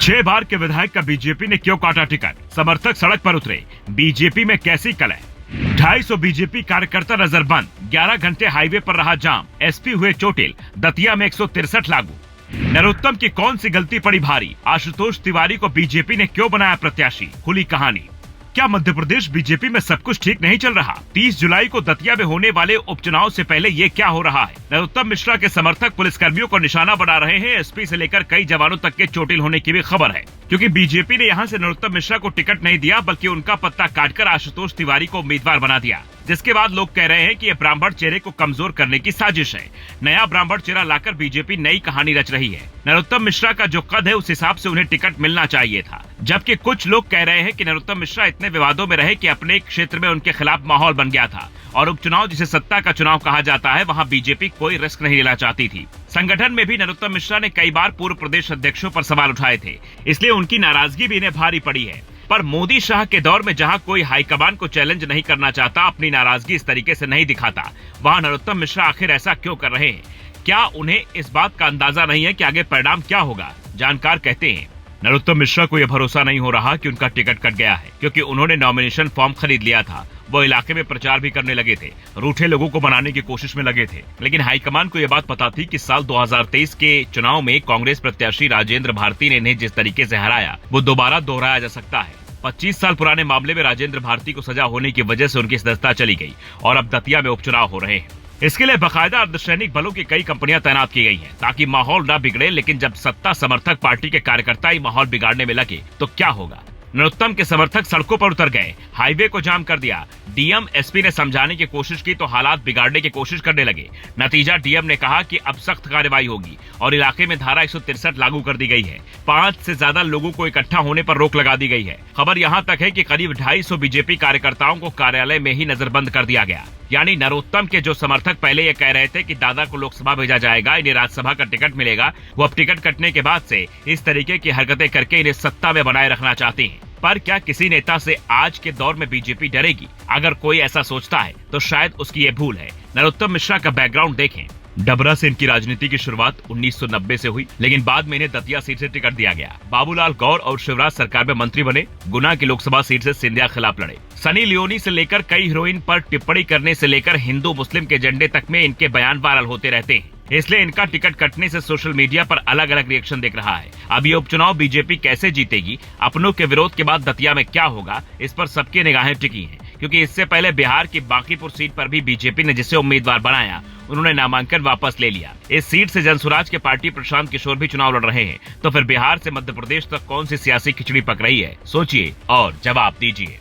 6 बार के विधायक का बीजेपी ने क्यों काटा टिकट, समर्थक सड़क पर उतरे, बीजेपी में कैसी कलह। 250 बीजेपी कार्यकर्ता नजरबंद, 11 घंटे हाईवे पर रहा जाम, एसपी हुए चोटिल, दतिया में 163 लागू। नरोत्तम की कौन सी गलती पड़ी भारी, आशुतोष तिवारी को बीजेपी ने क्यों बनाया प्रत्याशी, खुली कहानी। क्या मध्य प्रदेश बीजेपी में सब कुछ ठीक नहीं चल रहा? 30 जुलाई को दतिया में होने वाले उपचुनाव से पहले ये क्या हो रहा है? नरोत्तम मिश्रा के समर्थक पुलिसकर्मियों को निशाना बना रहे हैं। एसपी से लेकर कई जवानों तक के चोटिल होने की भी खबर है, क्योंकि बीजेपी ने यहां से नरोत्तम मिश्रा को टिकट नहीं दिया, बल्कि उनका पत्ता काटकर आशुतोष तिवारी को उम्मीदवार बना दिया, जिसके बाद लोग कह रहे हैं कि ये ब्राह्मण चेहरे को कमजोर करने की साजिश है। नया ब्राह्मण चेहरा लाकर बीजेपी नई कहानी रच रही है। नरोत्तम मिश्रा का जो कद है, उस हिसाब से उन्हें टिकट मिलना चाहिए था, जबकि कुछ लोग कह रहे हैं कि नरोत्तम मिश्रा इतने विवादों में रहे कि अपने क्षेत्र में उनके खिलाफ माहौल बन गया था, और उपचुनाव जिसे सत्ता का चुनाव कहा जाता है, वहां बीजेपी कोई रिस्क नहीं लेना चाहती थी। संगठन में भी नरोत्तम मिश्रा ने कई बार पूर्व प्रदेश अध्यक्षों पर सवाल उठाए थे, इसलिए उनकी नाराजगी भी इन्हें भारी पड़ी है। पर मोदी शाह के दौर में जहां कोई हाईकमान को चैलेंज नहीं करना चाहता, अपनी नाराजगी इस तरीके से नहीं दिखाता, वहां नरोत्तम मिश्रा आखिर ऐसा क्यों कर रहे हैं? क्या उन्हें इस बात का अंदाजा नहीं है कि आगे परिणाम क्या होगा? जानकार कहते हैं नरोत्तम मिश्रा को यह भरोसा नहीं हो रहा कि उनका टिकट कट गया है, क्योंकि उन्होंने नॉमिनेशन फॉर्म खरीद लिया था। वो इलाके में प्रचार भी करने लगे थे, रूठे लोगों को बनाने की कोशिश में लगे थे। लेकिन हाईकमान को यह बात पता थी कि साल 2023 के चुनाव में कांग्रेस प्रत्याशी राजेंद्र भारती ने इन्हें जिस तरीके से हराया, वो दोबारा दोहराया जा सकता है। 25 साल पुराने मामले में राजेंद्र भारती को सजा होने की वजह से उनकी सदस्यता चली गई, और अब दतिया में उपचुनाव हो रहे हैं। इसके लिए बाकायदा अर्धसैनिक बलों की कई कंपनियां तैनात की गई हैं, ताकि माहौल न बिगड़े। लेकिन जब सत्ता समर्थक पार्टी के कार्यकर्ता ही माहौल बिगाड़ने में लगे तो क्या होगा? नरोत्तम के समर्थक सड़कों पर उतर गए, हाईवे को जाम कर दिया। डीएम एसपी ने समझाने की कोशिश की तो हालात बिगाड़ने की कोशिश करने लगे। नतीजा, डीएम ने कहा कि अब सख्त कार्रवाई होगी, और इलाके में धारा 163 लागू कर दी गई है। 5 से ज्यादा लोगों को इकट्ठा होने पर रोक लगा दी गई है। खबर यहाँ तक है कि करीब 250 बीजेपी कार्यकर्ताओं को कार्यालय में ही नजरबंद कर दिया गया। यानी नरोत्तम के जो समर्थक पहले ये कह रहे थे कि दादा को लोकसभा भेजा जाएगा, इन्हें राज्यसभा का टिकट मिलेगा, वो अब टिकट कटने के बाद से इस तरीके की हरकतें करके इन्हें सत्ता में बनाए रखना चाहते हैं। पर क्या किसी नेता से आज के दौर में बीजेपी डरेगी? अगर कोई ऐसा सोचता है तो शायद उसकी ये भूल है। नरोत्तम मिश्रा का बैकग्राउंड देखें। डबरा से इनकी राजनीति की शुरुआत 1990 से हुई, लेकिन बाद में इन्हें दतिया सीट से टिकट दिया गया। बाबूलाल गौर और शिवराज सरकार में मंत्री बने। गुना की लोकसभा सीट से सिंधिया खिलाफ लड़े। सनी लियोनी से लेकर कई हीरोइन पर टिप्पणी करने से लेकर हिंदू मुस्लिम के एजेंडे तक में इनके बयान वायरल होते रहते हैं। इसलिए इनका टिकट कटने से सोशल मीडिया पर अलग अलग रिएक्शन दिख रहा है। अब ये उपचुनाव बीजेपी कैसे जीतेगी, अपनों के विरोध के बाद दतिया में क्या होगा, इस पर सबकी निगाहें टिकी हैं, क्योंकि इससे पहले बिहार की बांकीपुर सीट पर भी बीजेपी ने जिसे उम्मीदवार बनाया, उन्होंने नामांकन वापस ले लिया। इस सीट से जनसुराज के पार्टी प्रशांत किशोर भी चुनाव लड़ रहे हैं। तो फिर बिहार से मध्य प्रदेश तक कौन सी सियासी खिचड़ी पक रही है? सोचिए और जवाब दीजिए।